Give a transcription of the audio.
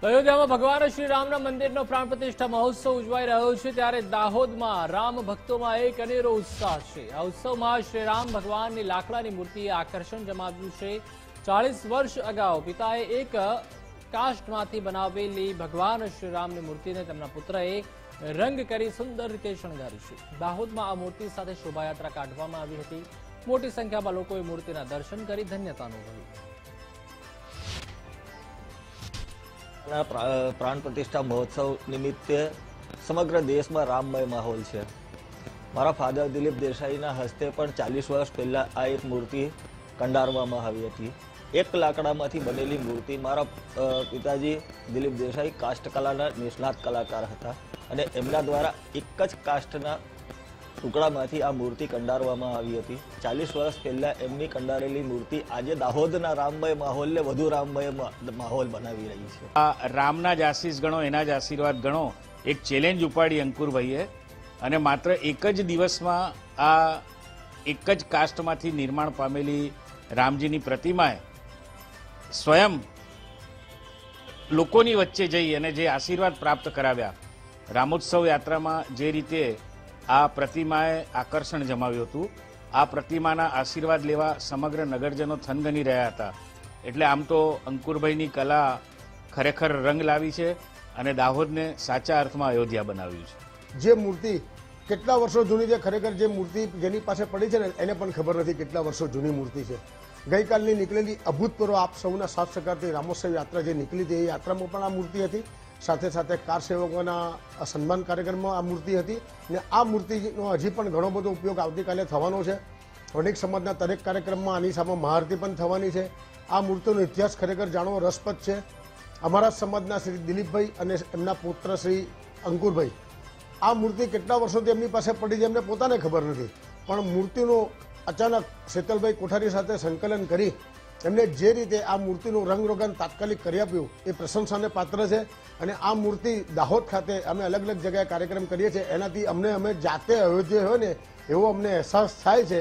અયોધ્યામાં ભગવાન શ્રી રામના મંદિરનો પ્રાણ પ્રતિષ્ઠા મહોત્સવ ઉજવાઈ રહ્યો છે, ત્યારે દાહોદમાં રામ ભક્તોમાં એક અનેરો ઉત્સાહ છે। આ ઉત્સવમાં શ્રી રામ ભગવાનની લાકડાની મૂર્તિએ આકર્ષણ જમાવ્યું છે। 40 વર્ષ અગાઉ પિતાએ એક કાષ્ઠમાંથી બનાવેલી ભગવાન શ્રી રામની મૂર્તિને તેમના પુત્રએ રંગ કરી સુંદર રીતે શણગારી છે। દાહોદમાં આ મૂર્તિ સાથે શોભાયાત્રા કાઢવામાં આવી હતી। મોટી સંખ્યામાં લોકોએ મૂર્તિના દર્શન કરી ધન્યતા અનુભવી। प्राण प्रतिष्ठा महोत्सव निमित्ते समग्र देश में राममय माहौल है। मारा फादर दिलीप देसाई हस्ते पण 40 वर्ष पहला आ एक मूर्ति कंडारवामां आवी हती। एक लाकडामांथी बनेली मूर्ति मारा पिताजी दिलीप देसाई काष्ठकलाना निष्णात कलाकार हता अने एमना द्वारा एक ज काष्ठना टुकड़ामांथी आ मूर्ति कंडारवामां आवी हती। 40 वर्ष पहला एमनी कंडारेली मूर्ति आजे दाहोदना राममय माहौलने वधु राममय माहौल बनावी रही छे। आ रामना ज आशीष गणो, एना ज आशीर्वाद गणो। एक चेलेन्ज उपाड़ी अंकुरभाईए अने मात्र एक ज दिवसमां आ एक ज काष्ठमांथी निर्माण पामेली रामजीनी प्रतिमाए स्वयं लोकोनी वच्चे जई अने जे आशीर्वाद प्राप्त कराव्या। रामोत्सव यात्रामां जे रीते आ प्रतिमाए आकर्षण जमाव्युं हतुं, आ प्रतिमाना आशीर्वाद लेवा समग्र नगरजनो थनगनी रह्या हता। एटले आम तो अंकुरभाईनी कला खरेखर रंग लावी छे अने दाहोदने साचा अर्थमां अयोध्या बनाव्युं छे। जे मूर्ति કેટલા વર્ષો જૂની છે, ખરેખર જે મૂર્તિ જેની પાસે પડી છે ને એને પણ ખબર નથી કેટલા વર્ષો જૂની મૂર્તિ છે। ગઈકાલની નીકળેલી અભૂતપૂર્વ આપ સૌના સાથ સહકારથી રામોત્સવ યાત્રા જે નીકળી હતી એ યાત્રામાં પણ આ મૂર્તિ હતી। સાથે સાથે કાર સેવકોના સન્માન કાર્યક્રમમાં આ મૂર્તિ હતી ને આ મૂર્તિનો હજી પણ ઘણો બધો ઉપયોગ આવતીકાલે થવાનો છે। વણિક સમાજના દરેક કાર્યક્રમમાં આની સામે મહાઆરતી પણ થવાની છે। આ મૂર્તિનો ઇતિહાસ ખરેખર જાણવો રસપ્રદ છે। અમારા સમાજના શ્રી દિલીપભાઈ અને એમના પુત્ર શ્રી અંકુરભાઈ આ મૂર્તિ કેટલા વર્ષોથી એમની પાસે પડી છે એમને પોતાને ખબર નથી, પણ મૂર્તિનું અચાનક શીતલભાઈ કોઠારી સાથે સંકલન કરી એમને જે રીતે આ મૂર્તિનું રંગરોગન તાત્કાલિક કરી આપ્યું એ પ્રશંસાને પાત્ર છે। અને આ મૂર્તિ દાહોદ ખાતે અમે અલગ અલગ જગ્યાએ કાર્યક્રમ કરીએ છીએ, એનાથી અમે જાતે અયોધ્યા હોય ને એવો અમને અહેસાસ થાય છે